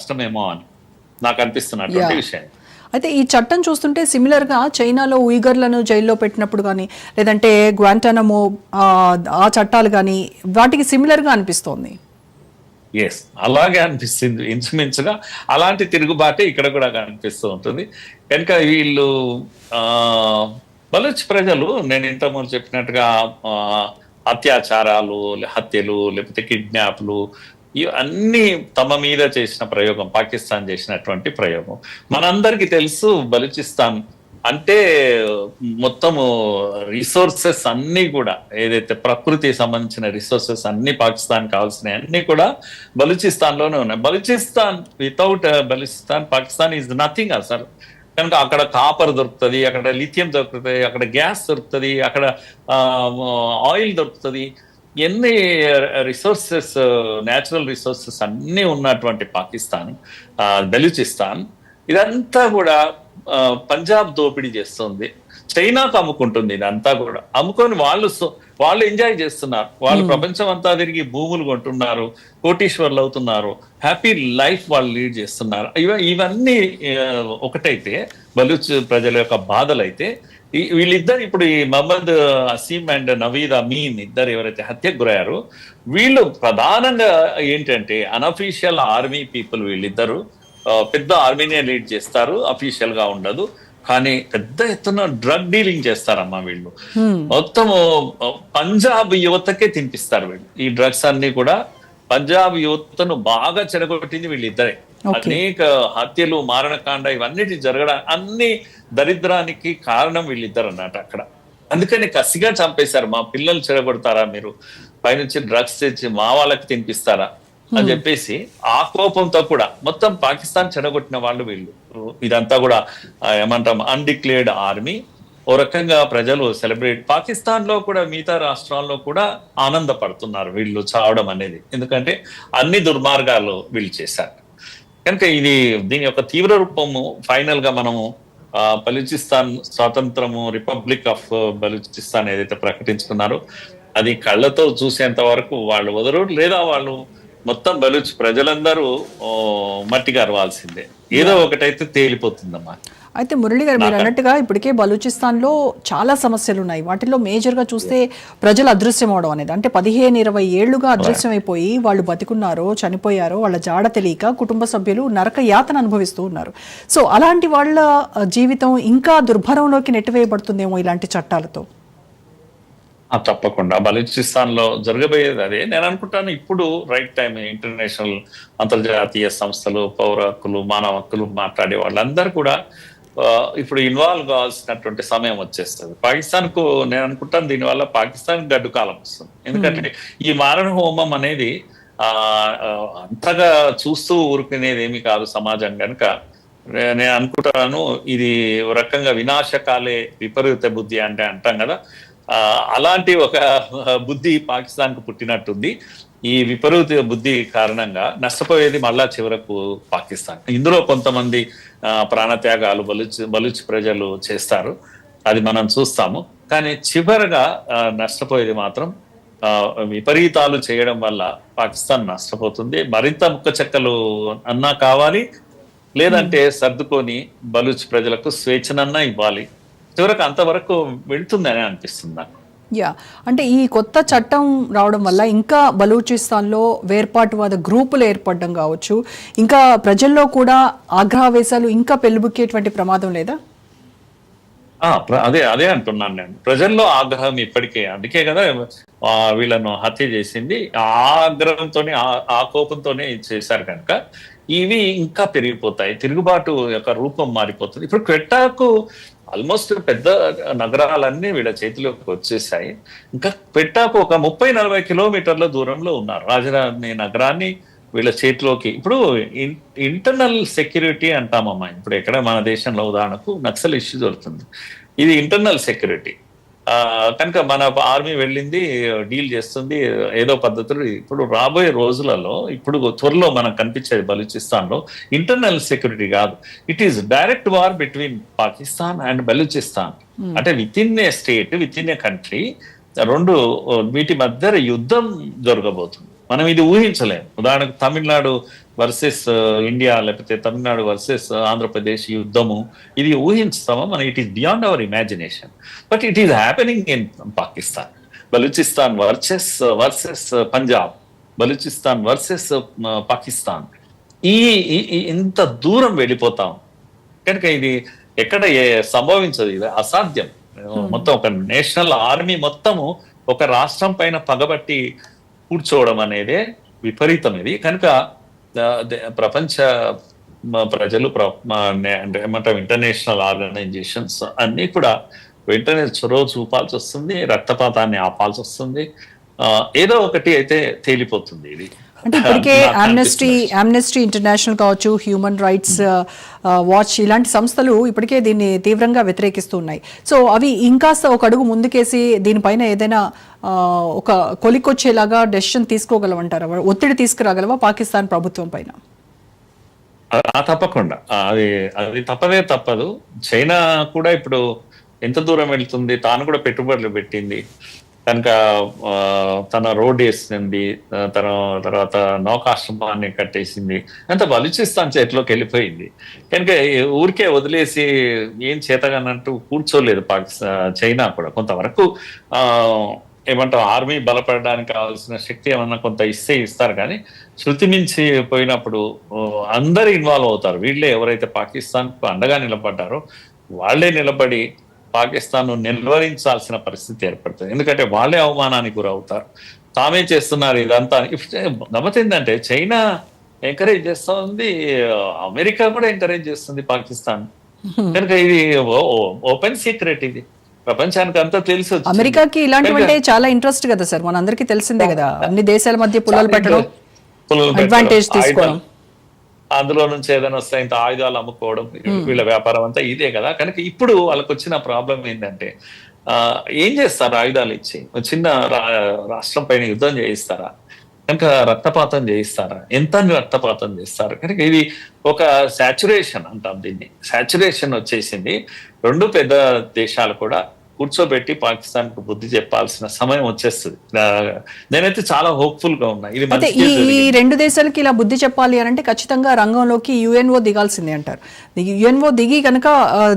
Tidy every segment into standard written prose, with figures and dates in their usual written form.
కష్టమేమో అని నాకు అనిపిస్తున్నటువంటి విషయం. అయితే ఈ చట్టం చూస్తుంటే సిమిలర్గా చైనాలో ఉయిగర్లను జైల్లో పెట్టినప్పుడు కానీ లేదంటే గ్వాంటానమో ఆ చట్టాలు కానీ వాటికి సిమిలర్గా అనిపిస్తోంది. ఎస్, అలాగే అనిపిస్తుంది ఇంచుమించుగా. అలాంటి తిరుగుబాటే ఇక్కడ కూడా కనిపిస్తూ ఉంటుంది. కనుక వీళ్ళు బలూచ్ ప్రజలు నేను ఇంతకుముందు చెప్పినట్టుగా అత్యాచారాలు, హత్యలు, లేకపోతే కిడ్నాప్లు ఇవన్నీ తమ మీద చేసిన ప్రయోగం, పాకిస్తాన్ చేసినటువంటి ప్రయోగం. మనందరికీ తెలుసు బలూచిస్తాన్ అంటే మొత్తము రిసోర్సెస్ అన్ని కూడా, ఏదైతే ప్రకృతికి సంబంధించిన రిసోర్సెస్ అన్ని పాకిస్తాన్ కావాల్సినవి అన్ని కూడా బలూచిస్తాన్ లోనే ఉన్నాయి. Balochistan without Balochistan Pakistan is nothing అసలు. కనుక అక్కడ కాపర్ దొరుకుతుంది, అక్కడ లిథియం దొరుకుతుంది, అక్కడ గ్యాస్ దొరుకుతుంది, అక్కడ ఆయిల్ దొరుకుతుంది. ఎన్ని రిసోర్సెస్, న్యాచురల్ రిసోర్సెస్ అన్ని ఉన్నటువంటి పాకిస్తాన్, బలూచిస్తాన్ ఇదంతా కూడా పంజాబ్ దోపిడీ చేస్తుంది, చైనాకు అమ్ముకుంటుంది. ఇదంతా కూడా అమ్ముకొని వాళ్ళు ఎంజాయ్ చేస్తున్నారు. వాళ్ళు ప్రపంచం అంతా తిరిగి భూములు కొంటున్నారు, కోటీశ్వర్లు అవుతున్నారు, హ్యాపీ లైఫ్ వాళ్ళు లీడ్ చేస్తున్నారు. ఇవన్నీ ఒకటైతే బలూచ్ ప్రజల యొక్క బాధలైతే, వీళ్ళిద్దరు ఇప్పుడు ఈ మహమ్మద్ అసీం అండ్ నవీద్ అమీన్ ఇద్దరు ఎవరైతే హత్యకు గురయ్యారో వీళ్ళు ప్రధానంగా ఏంటంటే అన్అఫీషియల్ ఆర్మీ పీపుల్. వీళ్ళిద్దరు పెద్ద ఆర్మీనే లీడ్ చేస్తారు, అఫీషియల్ గా ఉండదు, కానీ పెద్ద ఎత్తున డ్రగ్ డీలింగ్ చేస్తారమ్మా వీళ్ళు. మొత్తము పంజాబ్ యువతకే తినిపిస్తారు వీళ్ళు. ఈ డ్రగ్స్ అన్ని కూడా పంజాబ్ యువతను బాగా చెడగొట్టింది వీళ్ళిద్దరే. అనేక హత్యలు, మారణకాండ ఇవన్నిటి జరగడానికి, అన్ని దరిద్రానికి కారణం వీళ్ళిద్దరు అన్నమాట అక్కడ. అందుకని కసిగా చంపేశారు. మా పిల్లలు చెడగొడతారా మీరు, పైనుంచి డ్రగ్స్ తెచ్చి మా వాళ్ళకి తినిపిస్తారా అని చెప్పేసి ఆ కోపంతో కూడా మొత్తం పాకిస్తాన్ చెడగొట్టిన వాళ్ళు వీళ్ళు. ఇదంతా కూడా ఏమంటాం అన్డిక్లేర్డ్ ఆర్మీ. ఓ రకంగా ప్రజలు సెలబ్రేట్, పాకిస్తాన్ లో కూడా మిగతా రాష్ట్రాల్లో కూడా ఆనందపడుతున్నారు వీళ్ళు చావడం అనేది. ఎందుకంటే అన్ని దుర్మార్గాలు వీళ్ళు చేశారు. కనుక దీని యొక్క తీవ్ర రూపము ఫైనల్ గా మనము బలూచిస్తాన్ స్వాతంత్రము, రిపబ్లిక్ ఆఫ్ బలూచిస్తాన్ ఏదైతే ప్రకటించుకున్నారో అది కళ్ళతో చూసేంత వరకు వాళ్ళు వదరు, లేదా వాళ్ళు మొత్తం బలూచ్ ప్రజలందరూ మట్టిగా అరవాల్సిందే. ఏదో ఒకటైతే తేలిపోతుందమ్మా. అయితే మురళి గారు, మీరు అన్నట్టుగా ఇప్పటికే బలూచిస్తాన్లో చాలా సమస్యలు ఉన్నాయి. వాటిలో మేజర్గా చూస్తే ప్రజలు అదృశ్యం అవడం అనేది, అంటే 15-20 ఏళ్లుగా అదృశ్యం అయిపోయి వాళ్ళు బతికున్నారో చనిపోయారో వాళ్ళ జాడ తెలియక కుటుంబ సభ్యులు నరక యాతన అనుభవిస్తూ ఉన్నారు. సో అలాంటి వాళ్ళ జీవితం ఇంకా దుర్భరంలోకి నెట్టివేయబడుతుందేమో ఇలాంటి చట్టాలతో. తప్పకుండా బలూచిస్తాన్ లో జరగబోయేది అదే. నేను అనుకుంటాను ఇప్పుడు రైట్ టైం ఇంటర్నేషనల్, అంతర్జాతీయ సంస్థలు, పౌర హక్కులు, మానవ హక్కులు మాట్లాడే వాళ్ళందరూ కూడా ఇప్పుడు ఇన్వాల్వ్ కావాల్సినటువంటి సమయం వచ్చేస్తుంది. పాకిస్తాన్ కు నేను అనుకుంటాను దీనివల్ల పాకిస్తాన్ గడ్డు కాలం వస్తుంది. ఎందుకంటే ఈ మారణ హోమం అనేది అంతగా చూస్తూ ఊరుకునేది ఏమి కాదు సమాజం. కనుక నేను అనుకుంటాను ఇది ఒక రకంగా వినాశకాలే విపరీత బుద్ధి అంటే అంటాం కదా, అలాంటి ఒక బుద్ధి పాకిస్తాన్ కు పుట్టినట్టుంది. ఈ విపరీత బుద్ధి కారణంగా నష్టపోయేది మళ్ళా చివరకు పాకిస్తాన్. ఇందులో కొంతమంది ప్రాణత్యాగాలు బలూచ్ ప్రజలు చేస్తారు, అది మనం చూస్తాము. కానీ చివరగా నష్టపోయేది మాత్రం విపరీతాలు చేయడం వల్ల పాకిస్తాన్ నష్టపోతుంది. మరింత ముక్క చెక్కలు అన్నా కావాలి, లేదంటే సర్దుకొని బలూచ్ ప్రజలకు స్వేచ్ఛనన్నా ఇవ్వాలి. చివరకు అంతవరకు వెళ్తుందని అనిపిస్తుంది నాకు. అంటే ఈ కొత్త చట్టం రావడం వల్ల ఇంకా బలూచిస్తాన్లో వేర్పాటువాద గ్రూపులు ఏర్పడడం కావచ్చు, ఇంకా ప్రజల్లో కూడా ఆగ్రహవేశాలు ఇంకా పెళ్లిబుక్కేటువంటి ప్రమాదం లేదా? అదే అంటున్నాను నేను. ప్రజల్లో ఆగ్రహం ఇప్పటికే, అందుకే కదా వీళ్ళను హత్య చేసింది. ఆ ఆగ్రహంతోనే, ఆ కోపంతోనే చేశారు. కనుక ఇవి ఇంకా పెరిగిపోతాయి, తిరుగుబాటు యొక్క రూపం మారిపోతుంది. ఇప్పుడు క్వెట్టాకు ఆల్మోస్ట్ పెద్ద నగరాలన్నీ వీళ్ళ చేతిలోకి వచ్చేసాయి. ఇంకా క్వెట్టాకు ఒక 30-40 కిలోమీటర్ల దూరంలో ఉన్నారు. రాజధాని నగరాన్ని వీళ్ళ చేతిలోకి. ఇప్పుడు ఇంటర్నల్ సెక్యూరిటీ అంటామమ్మా. ఇప్పుడు ఎక్కడ మన దేశంలో ఉదాహరణకు నక్సల్ ఇష్యూ జరుగుతుంది, ఇది ఇంటర్నల్ సెక్యూరిటీ. కనుక మన ఆర్మీ వెళ్ళింది, డీల్ చేస్తుంది ఏదో పద్ధతులు. ఇప్పుడు రాబోయే రోజులలో, ఇప్పుడు త్వరలో మనకు కనిపించేది బలూచిస్తాన్ లో ఇంటర్నల్ సెక్యూరిటీ కాదు, it is direct war between Pakistan and Balochistan. అంటే within a state, within a country, రెండు వీటి మధ్య యుద్ధం జరగబోతుంది. మనం ఇది ఊహించలేము. ఉదాహరణకు తమిళనాడు వర్సెస్ ఇండియా, లేకపోతే తమిళనాడు వర్సెస్ ఆంధ్రప్రదేశ్ యుద్ధము, ఇది ఊహించుతామా మనం? It is beyond our imagination, but it is happening in Pakistan. Balochistan versus Punjab, Balochistan versus Pakistan, ఇంత దూరం వెళ్ళిపోతాం కనుక ఇది ఎక్కడ సంభవించదు, ఇది అసాధ్యం. మొత్తం ఒక నేషనల్ ఆర్మీ మొత్తము ఒక రాష్ట్రం పైన పగబట్టి కూర్చోవడం అనేదే విపరీతం. ఇది కనుక ప్రపంచ ప్రజలు ఏమంటాం ఇంటర్నేషనల్ ఆర్గనైజేషన్స్ అన్ని కూడా వెంటనే చొరవ చూపాల్సి వస్తుంది, రక్తపాతాన్ని ఆపాల్సి వస్తుంది. ఏదో ఒకటి అయితే తేలిపోతుంది ఇది. అంటే ఇప్పటికే ఆమ్నెస్టీ ఇంటర్నేషనల్ కావచ్చు, హ్యూమన్ రైట్స్ వాచ్ ఇలాంటి సంస్థలు ఇప్పటికే దీన్ని తీవ్రంగా వ్యతిరేకిస్తున్నాయి. సో అవి ఇంకాస్త ఒక అడుగు ముందుకేసి దీనిపైన ఏదైనా ఒక కొలికొచ్చేలాగా డెసిషన్ తీసుకోగలవంటారా, ఒత్తిడి తీసుకురాగలవా పాకిస్తాన్ ప్రభుత్వం పైన? తప్పకుండా అది తప్పదు. చైనా కూడా ఇప్పుడు ఎంత దూరం వెళ్తుంది, తాను కూడా పెట్టుబడులు పెట్టింది కనుక తన రోడ్ వేసింది, తర్వాత నౌకాశ్రమాన్ని కట్టేసింది, అంత బలూచిస్తాన్ చేతిలోకి వెళ్ళిపోయింది కనుక ఊరికే వదిలేసి ఏం చేతగానంటూ కూర్చోలేదు చైనా కూడా. కొంతవరకు ఏమంటాం ఆర్మీ బలపడడానికి కావాల్సిన శక్తి ఏమన్నా కొంత ఇస్తారు, కానీ శృతి మించి పోయినప్పుడు అందరు ఇన్వాల్వ్ అవుతారు. వీళ్ళే ఎవరైతే పాకిస్తాన్ కు అండగా నిలబడ్డారో వాళ్లే నిలబడి పాకిస్తాన్ నిలువరించాల్సిన పరిస్థితి ఏర్పడుతుంది. ఎందుకంటే వాళ్ళే అవమానానికి గురవుతారు, తామే చేస్తున్నారు ఇదంతా. గమ్మత్ ఏంటంటే చైనా ఎంకరేజ్ చేస్తా ఉంది, అమెరికా కూడా ఎంకరేజ్ చేస్తుంది పాకిస్తాన్ కనుక ఇది ఓపెన్ సీక్రెట్, ఇది ప్రపంచానికి అంతా తెలుసు. అమెరికాకి ఇలాంటివంటే చాలా ఇంట్రెస్ట్ కదా సార్, మనందరికీ తెలిసిందే కదా, అన్ని దేశాల మధ్య పుల్లలు పెట్టడం, అడ్వాంటేజ్ తీసుకోవడం, అందులో నుంచి ఏదైనా వస్తే ఇంత ఆయుధాలు అమ్ముకోవడం, వీళ్ళ వ్యాపారం అంతా ఇదే కదా. కనుక ఇప్పుడు వాళ్ళకి వచ్చిన ప్రాబ్లం ఏంటంటే ఏం చేస్తారు, ఆయుధాలు ఇచ్చి చిన్న రాష్ట్రం పైన యుద్ధం చేయిస్తారా, కనుక రక్తపాతం చేయిస్తారా, ఎంత రక్తపాతం చేస్తారు. కనుక ఇది ఒక సాచురేషన్ అంటాం దీన్ని, సాచురేషన్ వచ్చేసింది. రెండు పెద్ద దేశాలు కూడా కూర్చోబెట్టి పాకిస్తాన్ కు బుద్ధి చెప్పాల్సిన సమయం వచ్చేస్తుంది. నేనైతే చాలా హోప్ఫుల్ గా ఉన్నా. ఇది ఈ రెండు దేశాలకి ఇలా బుద్ధి చెప్పాలి అని అంటే ఖచ్చితంగా రంగంలోకి యుఎన్ఓ దిగాల్సిందే అంటారు. యుఎన్ఓ దిగి కనుక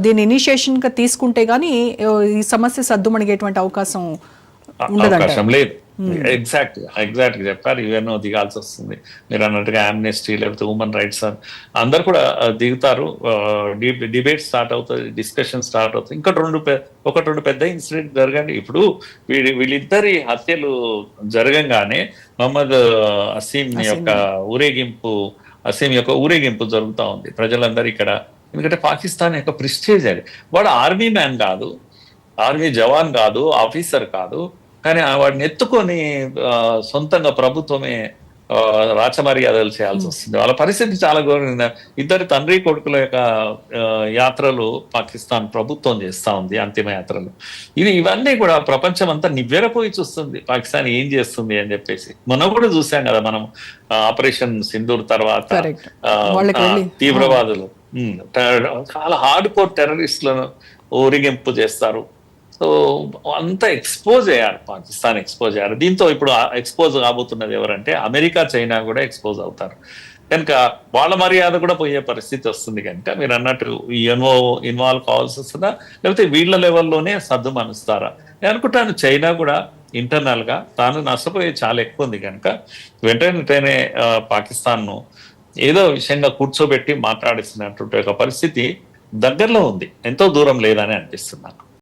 దీని ఇనిషియేషన్ గా తీసుకుంటే గానీ ఈ సమస్య సద్దుమణిగేటువంటి అవకాశం లేదు. ఎగ్జాక్ట్ గా చెప్పారు, యుఎన్ఓ దిగాల్సి వస్తుంది. మీరు అన్నట్టుగా ఆమ్నెస్టీ లేకపోతే హ్యూమన్ రైట్స్ అందరు కూడా దిగుతారు, డిబేట్ స్టార్ట్ అవుతుంది, డిస్కషన్ స్టార్ట్ అవుతుంది. ఇంకా ఒకటి రెండు పెద్ద ఇన్సిడెంట్ జరగండి. ఇప్పుడు వీళ్ళిద్దరి హత్యలు జరగంగానే మహమ్మద్ అసీం యొక్క ఊరేగింపు జరుగుతూ ఉంది ప్రజలందరూ ఇక్కడ. ఎందుకంటే పాకిస్తాన్ యొక్క ప్రిస్టేజ్ అది. వాడు ఆర్మీ మ్యాన్ కాదు, ఆర్మీ జవాన్ కాదు, ఆఫీసర్ కాదు, కానీ వాడిని ఎత్తుకొని సొంతంగా ప్రభుత్వమే రాచమర్యాదలు చేయాల్సి వస్తుంది. వాళ్ళ పరిస్థితి చాలా ఘోరంగా. ఇద్దరు తండ్రి కొడుకుల యొక్క యాత్రలు పాకిస్తాన్ ప్రభుత్వం చేస్తా ఉంది, అంతిమ యాత్రలు. ఇవన్నీ కూడా ప్రపంచం అంతా నివ్వెరపోయి చూస్తుంది పాకిస్తాన్ ఏం చేస్తుంది అని చెప్పేసి. మనం కూడా చూసాం కదా, మనం ఆపరేషన్ సింధూర్ తర్వాత తీవ్రవాదులు చాలా హార్డ్ కోర్ టెర్రరిస్టులను ఊరేగింపు చేస్తారు. సో అంతా ఎక్స్పోజ్ అయ్యారు, పాకిస్తాన్ ఎక్స్పోజ్ అయ్యారు. దీంతో ఇప్పుడు ఎక్స్పోజ్ కాబోతున్నది ఎవరంటే అమెరికా, చైనా కూడా ఎక్స్పోజ్ అవుతారు కనుక వాళ్ళ మర్యాద కూడా పోయే పరిస్థితి వస్తుంది. కనుక మీరు అన్నట్టు ఇన్వాల్వ్ కావాల్సి వస్తుందా, లేకపోతే వీళ్ళ లెవెల్లోనే సర్దు మనుస్తారా? నేను అనుకుంటాను చైనా కూడా ఇంటర్నల్ గా తాను నష్టపోయే చాలా ఎక్కువ ఉంది కనుక వెంటనే పాకిస్తాన్ ను ఏదో విషయంగా కూర్చోబెట్టి మాట్లాడిస్తున్నటువంటి ఒక పరిస్థితి దగ్గరలో ఉంది, ఎంతో దూరం లేదని అనిపిస్తుంది నాకు.